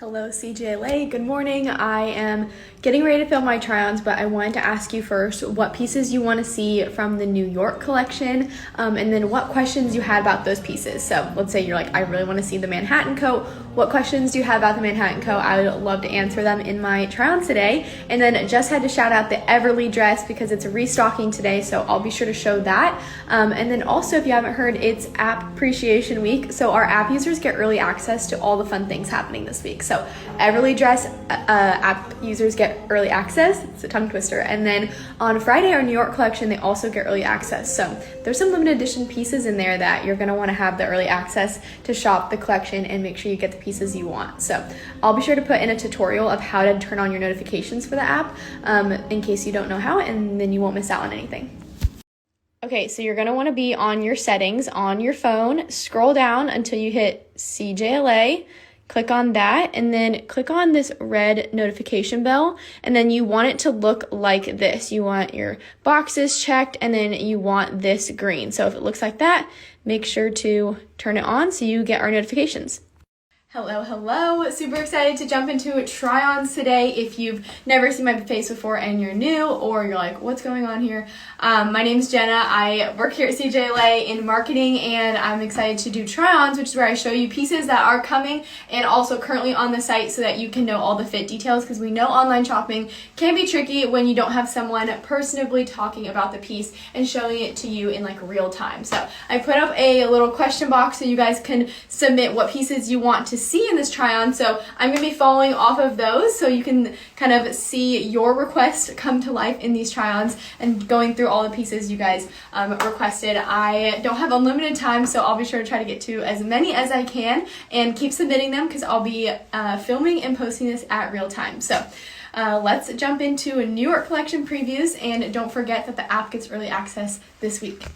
Hello cjla, good morning. I am getting ready to film my try-ons, but I wanted to ask you first what pieces you want to see from the New York collection, and then what questions you had about those pieces. So let's say you're like, I really want to see the Manhattan coat. What questions do you have about the Manhattan coat? I would love to answer them in my try-ons today. And then just had to shout out the Everly dress because it's restocking today, so I'll be sure to show that. And then also, if you haven't heard, it's App Appreciation Week, so our app users get early access to all the fun things happening this week. So Everly dress app users get early access. It's a tongue twister. And then on Friday, our New York collection, they also get early access. So there's some limited edition pieces in there that you're going to want to have the early access to shop the collection and make sure you get the pieces you want. So I'll be sure to put in a tutorial of how to turn on your notifications for the app in case you don't know how, and then you won't miss out on anything. Okay, so you're going to want to be on your settings on your phone, scroll down until you hit CJLA, click on that, and then click on this red notification bell, and then you want it to look like this. You want your boxes checked, and then you want this green. So if it looks like that, make sure to turn it on so you get our notifications. Hello, super excited to jump into try-ons today. If you've never seen my face before and you're new, or you're like, what's going on here? My name's Jenna. I work here at cjla in marketing, and I'm excited to do try-ons, which is where I show you pieces that are coming and also currently on the site so that you can know all the fit details, because we know online shopping can be tricky when you don't have someone personally talking about the piece and showing it to you in like real time. So I put up a little question box so you guys can submit what pieces you want to see in this try-on. So I'm going to be following off of those so you can kind of see your request come to life in these try-ons and going through all the pieces you guys requested. I don't have unlimited time, so I'll be sure to try to get to as many as I can and keep submitting them because I'll be filming and posting this at real time. So let's jump into New York collection previews, and don't forget that the app gets early access this week.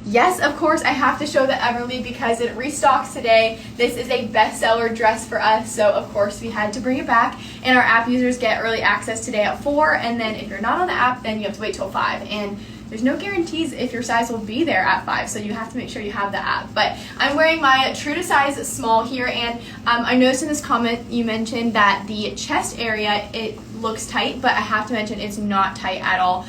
Yes, of course, I have to show the Everly because it restocks today. This is a bestseller dress for us, so of course we had to bring it back. And our app users get early access today at 4, and then if you're not on the app, then you have to wait till 5. And there's no guarantees if your size will be there at 5, so you have to make sure you have the app. But I'm wearing my true to size small here, and I noticed in this comment you mentioned that the chest area, it looks tight, but I have to mention it's not tight at all.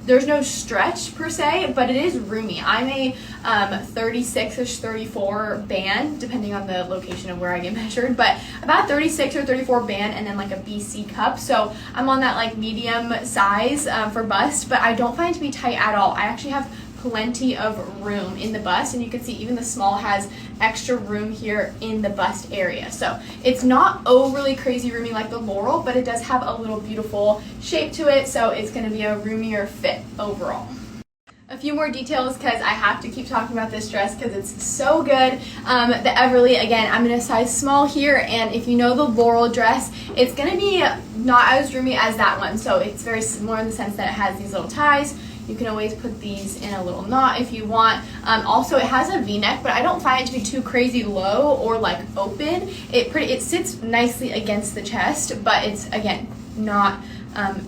There's no stretch per se, but it is roomy. I'm a 36ish 34 band, depending on the location of where I get measured, but about 36 or 34 band, and then like a BC cup. So I'm on that like medium size for bust, but I don't find it to be tight at all. I actually have plenty of room in the bust, and you can see even the small has extra room here in the bust area. So it's not overly crazy roomy like the Laurel, but it does have a little beautiful shape to it, so it's going to be a roomier fit overall. A few more details because I have to keep talking about this dress because it's so good. The Everly, again, I'm in a size small here, and if you know the Laurel dress, it's going to be not as roomy as that one. So it's very similar in the sense that it has these little ties. You can always put these in a little knot if you want. Also, it has a V-neck, but I don't find it to be too crazy low or like open. It sits nicely against the chest, but it's, again, not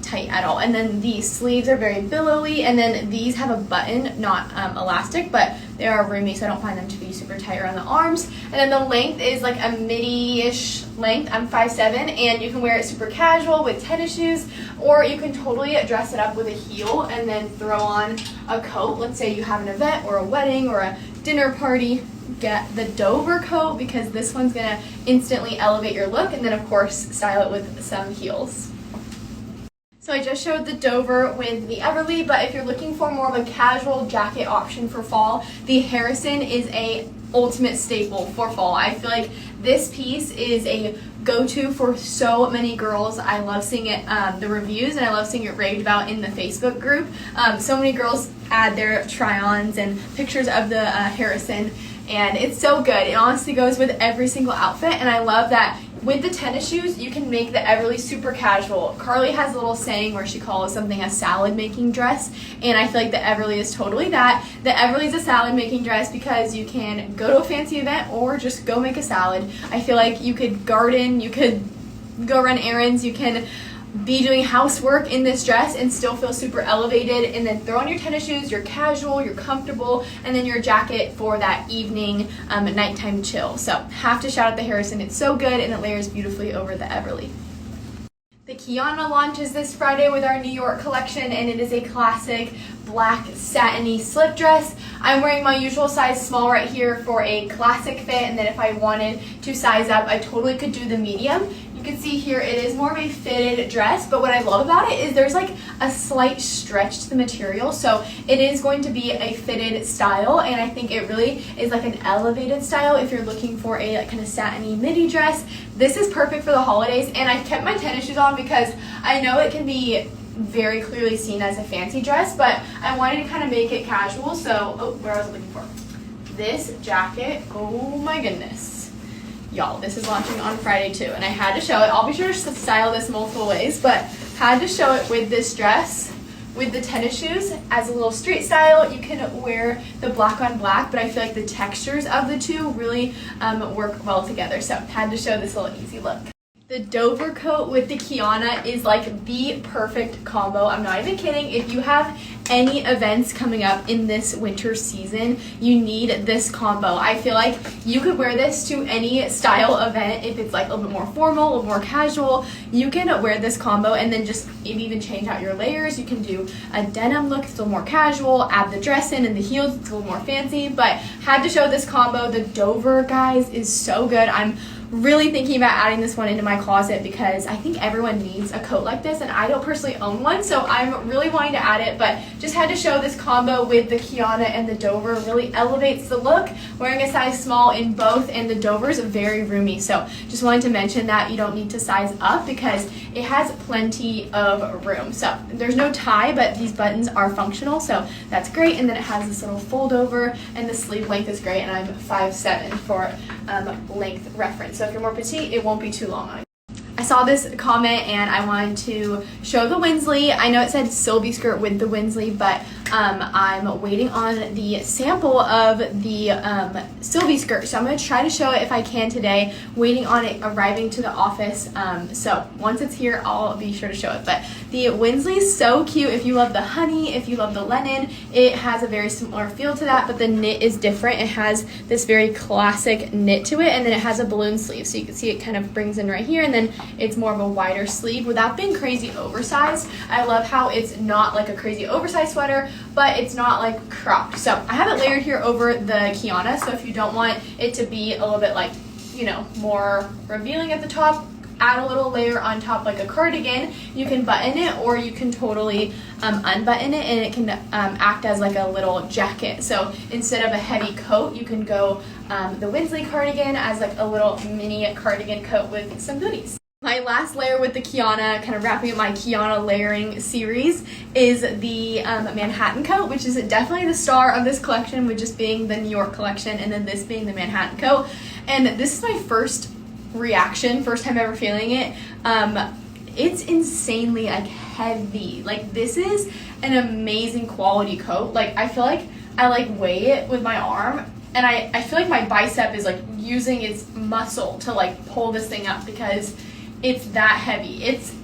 tight at all. And then the sleeves are very billowy, and then these have a button, not elastic, but they are roomy, so I don't find them to be super tight around the arms. And then the length is like a midi-ish length. I'm 5'7", and you can wear it super casual with tennis shoes, or you can totally dress it up with a heel and then throw on a coat. Let's say you have an event or a wedding or a dinner party. Get the Dover coat because this one's gonna instantly elevate your look, and then of course style it with some heels. So I just showed the Dover with the Everly, but if you're looking for more of a casual jacket option for fall, the Harrison is a ultimate staple for fall. I feel like this piece is a go-to for so many girls. I love seeing it, the reviews, and I love seeing it raved about in the Facebook group. So many girls add their try-ons and pictures of the Harrison, and it's so good. It honestly goes with every single outfit, and I love that with the tennis shoes, you can make the Everly super casual. Carly has a little saying where she calls something a salad making dress, and I feel like the Everly is totally that. The Everly is a salad making dress because you can go to a fancy event or just go make a salad. I feel like you could garden, you could go run errands, you can be doing housework in this dress and still feel super elevated, and then throw on your tennis shoes, you're casual, you're comfortable, and then your jacket for that evening nighttime chill. So have to shout out the Harrison. It's so good and it layers beautifully over the Everly. The Kiana launches this Friday with our New York collection, and it is a classic black satiny slip dress. I'm wearing my usual size small right here for a classic fit, and then if I wanted to size up, I totally could do the medium. You can see here it is more of a fitted dress, but what I love about it is there's like a slight stretch to the material, so it is going to be a fitted style, and I think it really is like an elevated style if you're looking for a like kind of satiny midi dress. This is perfect for the holidays, and I kept my tennis shoes on because I know it can be very clearly seen as a fancy dress, but I wanted to kind of make it casual. So, where I was looking for this jacket, oh my goodness. Y'all, this is launching on Friday too, and I had to show it. I'll be sure to style this multiple ways, but had to show it with this dress, with the tennis shoes as a little street style. You can wear the black on black, but I feel like the textures of the two really work well together, so had to show this little easy look. The Dover coat with the Kiana is like the perfect combo. I'm not even kidding. If you have any events coming up in this winter season, you need this combo. I feel like you could wear this to any style event. If it's like a little bit more formal, a little more casual, you can wear this combo and then just even change out your layers. You can do a denim look, it's a little more casual, add the dress in and the heels, it's a little more fancy, but had to show this combo. The Dover, guys, is so good. I'm really thinking about adding this one into my closet because I think everyone needs a coat like this, and I don't personally own one, so I'm really wanting to add it, but just had to show this combo with the Kiana and the Dover. Really elevates the look. Wearing a size small in both, and the Dover is very roomy, so just wanted to mention that you don't need to size up because it has plenty of room. So there's no tie, but these buttons are functional, so that's great. And then it has this little fold over, and the sleeve length is great, and I'm 5'7" for length reference. So if you're more petite, it won't be too long on you. I saw this comment and I wanted to show the Winsley. I know it said Sylvie skirt with the Winsley, but I'm waiting on the sample of the Sylvie skirt. So I'm going to try to show it if I can today, waiting on it arriving to the office. So once it's here, I'll be sure to show it. But the Winsley is so cute. If you love the honey, if you love the linen, it has a very similar feel to that, but the knit is different. It has this very classic knit to it, and then it has a balloon sleeve. So you can see it kind of brings in right here, and then it's more of a wider sleeve without being crazy oversized. I love how it's not like a crazy oversized sweater, but it's not like cropped. So I have it layered here over the Kiana, so if you don't want it to be a little bit like, you know, more revealing at the top, add a little layer on top like a cardigan. You can button it, or you can totally unbutton it, and it can act as like a little jacket. So instead of a heavy coat, you can go the Winsley cardigan as like a little mini cardigan coat with some booties. My last layer with the Kiana, kind of wrapping up my Kiana layering series, is the Manhattan coat, which is definitely the star of this collection, with just being the New York collection, and then this being the Manhattan coat. And this is my first time ever feeling it. It's insanely like heavy. Like, this is an amazing quality coat. Like, I feel like I like weigh it with my arm, and I feel like my bicep is like using its muscle to like pull this thing up because it's that heavy. It's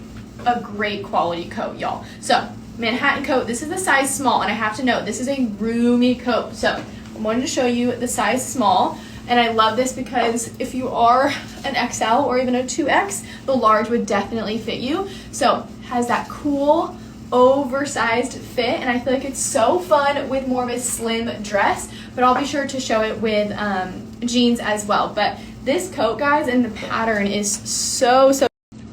a great quality coat, y'all. So Manhattan coat, this is the size small, and I have to note this is a roomy coat. So I wanted to show you the size small. And I love this because if you are an XL or even a 2X, the large would definitely fit you. So has that cool oversized fit, and I feel like it's so fun with more of a slim dress, but I'll be sure to show it with jeans as well. But this coat, guys, and the pattern is so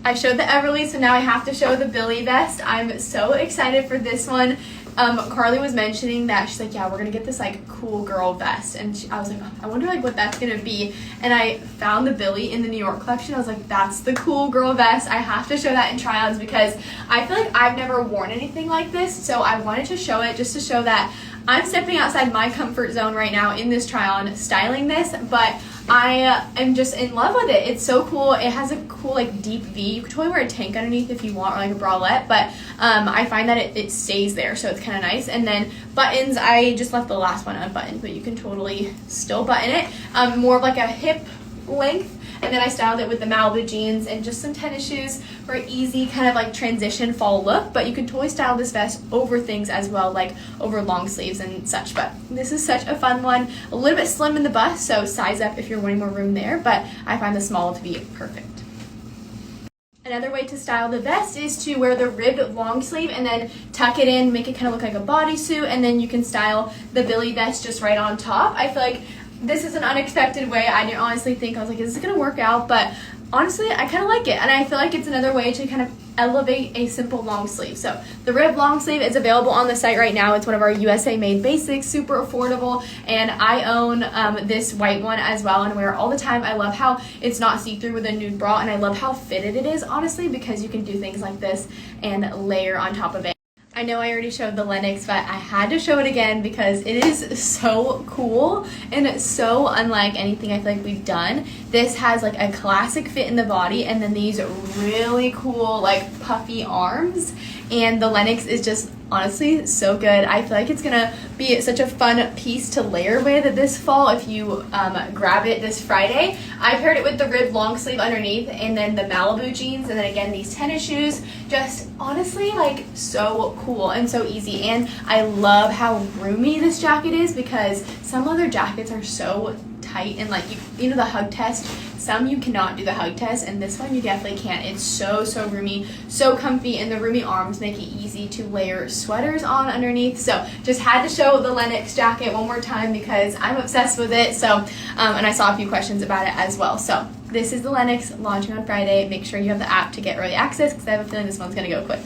I showed the Everly, so now I have to show the Billy vest. I'm so excited for this one. Carly was mentioning that she's like, yeah, we're gonna get this like cool girl vest, and I was like, oh, I wonder like what that's gonna be. And I found the Billy in the New York collection. I was like, that's the cool girl vest. I have to show that in try-ons because I feel like I've never worn anything like this, so I wanted to show it just to show that I'm stepping outside my comfort zone right now in this try-on styling this, but I am just in love with it. It's so cool. It has a cool like deep V. You could totally wear a tank underneath if you want, or like a bralette, but I find that it stays there, so it's kind of nice. And then buttons, I just left the last one unbuttoned, but you can totally still button it. More of like a hip length, And then I styled it with the Malibu jeans and just some tennis shoes for an easy kind of like transition fall look. But you can totally style this vest over things as well, like over long sleeves and such. But this is such a fun one. A little bit slim in the bust, so size up if you're wanting more room there, but I find the small to be perfect. Another way to style the vest is to wear the ribbed long sleeve and then tuck it in, make it kind of look like a bodysuit, and then you can style the Billy vest just right on top. I feel like this is an unexpected way. I didn't honestly think, I was like, is this gonna work out? But honestly, I kind of like it, and I feel like it's another way to kind of elevate a simple long sleeve. So the ribbed long sleeve is available on the site right now. It's one of our USA made basics, super affordable, and I own this white one as well and wear it all the time. I love how it's not see-through with a nude bra, and I love how fitted it is, honestly, because you can do things like this and layer on top of it. I know I already showed the Lennox, but I had to show it again because it is so cool and so unlike anything I feel like we've done. This has like a classic fit in the body and then these really cool like puffy arms, and the Lennox is just honestly so good. I feel like it's gonna be such a fun piece to layer with this fall if you grab it this Friday. I paired it with the ribbed long sleeve underneath and then the Malibu jeans and then again these tennis shoes. Just honestly like so cool and so easy, and I love how roomy this jacket is because some other jackets are so tight and like you know the hug test, some you cannot do the hug test, and this one you definitely can. It's so roomy, so comfy, and the roomy arms make it easy to layer sweaters on underneath. So just had to show the Lennox jacket one more time because I'm obsessed with it. So and I saw a few questions about it as well. So this is the Lennox launching on Friday. Make sure you have the app to get early access because I have a feeling this one's gonna go quick.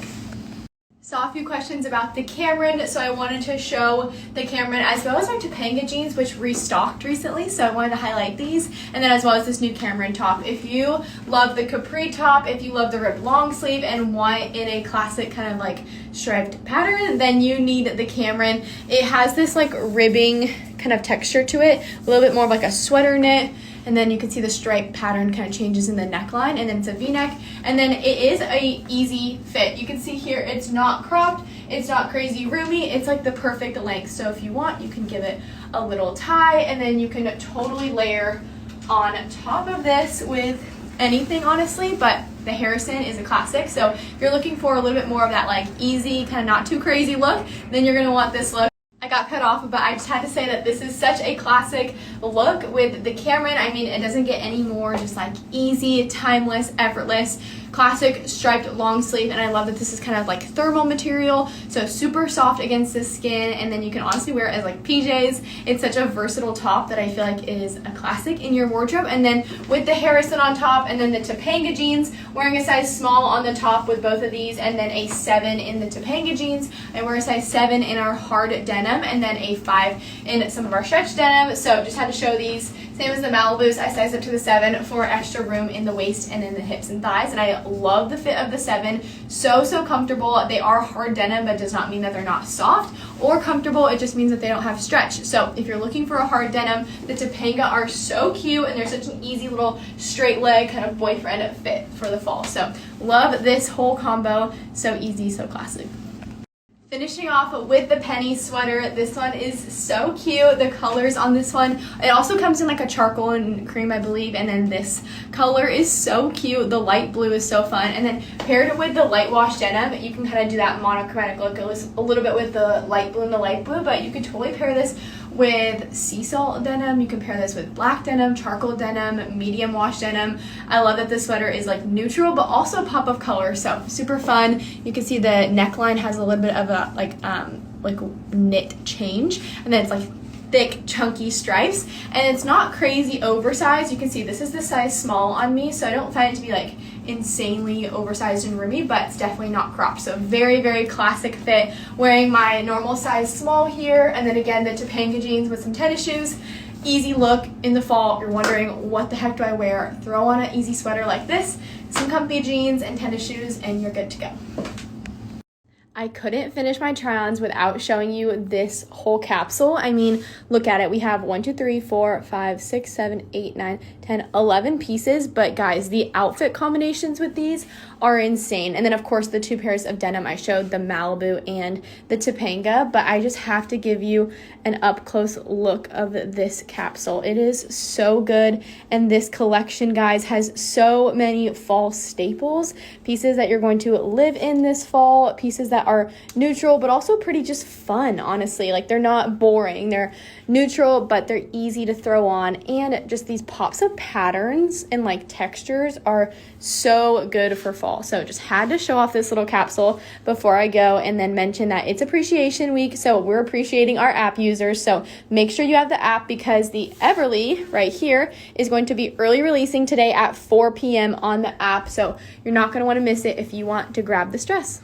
Saw a few questions about the Cameron, so I wanted to show the Cameron as well as my Topanga jeans, which restocked recently, so I wanted to highlight these, and then as well as this new Cameron top. If you love the capri top, if you love the ribbed long sleeve and want in a classic kind of like striped pattern, then you need the Cameron. It has this like ribbing kind of texture to it, a little bit more of like a sweater knit. And then you can see the stripe pattern kind of changes in the neckline, and then it's a v-neck, and then it is a easy fit. You can see here it's not cropped, it's not crazy roomy, it's like the perfect length. So if you want, you can give it a little tie, and then you can totally layer on top of this with anything, honestly, but the Harrison is a classic. So if you're looking for a little bit more of that like easy, kind of not too crazy look, then you're gonna want this look. I got cut off, but I just had to say that this is such a classic look with the Cameron. I mean, it doesn't get any more just like easy, timeless, effortless, classic striped long sleeve, and I love that this is kind of like thermal material, so super soft against the skin, and then you can honestly wear it as like PJs. It's such a versatile top that I feel like is a classic in your wardrobe. And then with the Harrison on top and then the Topanga jeans, wearing a size small on the top with both of these and then a 7 in the Topanga jeans. I wear a size 7 in our hard denim and then a 5 in some of our stretch denim, so just had to show these. Same as the Malibus, I sized up to the 7 for extra room in the waist and in the hips and thighs, and I love the fit of the 7. So comfortable. They are hard denim, but does not mean that they're not soft or comfortable. It just means that they don't have stretch. So if you're looking for a hard denim, the Topanga are so cute, and they're such an easy little straight leg kind of boyfriend fit for the fall. So love this whole combo. So easy, so classic. Finishing off with the Penny sweater. This one is so cute. The colors on this one, it also comes in like a charcoal and cream, I believe, and then this color is so cute. The light blue is so fun, and then paired it with the light wash denim, you can kind of do that monochromatic look. It was a little bit with the light blue and the light blue, but you could totally pair this with sea salt denim. You can pair this with black denim, charcoal denim, medium wash denim. I love that this sweater is like neutral but also a pop of color, so super fun. You can see the neckline has a little bit of a like knit change, and then it's like thick chunky stripes, and it's not crazy oversized. You can see this is the size small on me, so I don't find it to be like insanely oversized and roomy, but it's definitely not cropped. So very classic fit, wearing my normal size small here, and then again the Topanga jeans with some tennis shoes. Easy look in the fall. You're wondering what the heck do I wear? Throw on an easy sweater like this, some comfy jeans and tennis shoes, and you're good to go. I couldn't finish my try-ons without showing you this whole capsule. I mean, look at it. We have 1, 2, 3, 4, 5, 6, 7, 8, 9, 10, 11 pieces. But guys, the outfit combinations with these are insane. And then of course the 2 pairs of denim I showed, the Malibu and the Topanga. But I just have to give you an up close look of this capsule. It is so good. And this collection, guys, has so many fall staples, pieces that you're going to live in this fall, pieces that are neutral but also pretty just fun, honestly. Like, they're not boring, they're neutral but they're easy to throw on, and just these pops of patterns and like textures are so good for fall. So just had to show off this little capsule before I go, and then mention that it's appreciation week, so we're appreciating our app users. So make sure you have the app, because the Everly right here is going to be early releasing today at 4 p.m. on the app, so you're not going to want to miss it if you want to grab this dress.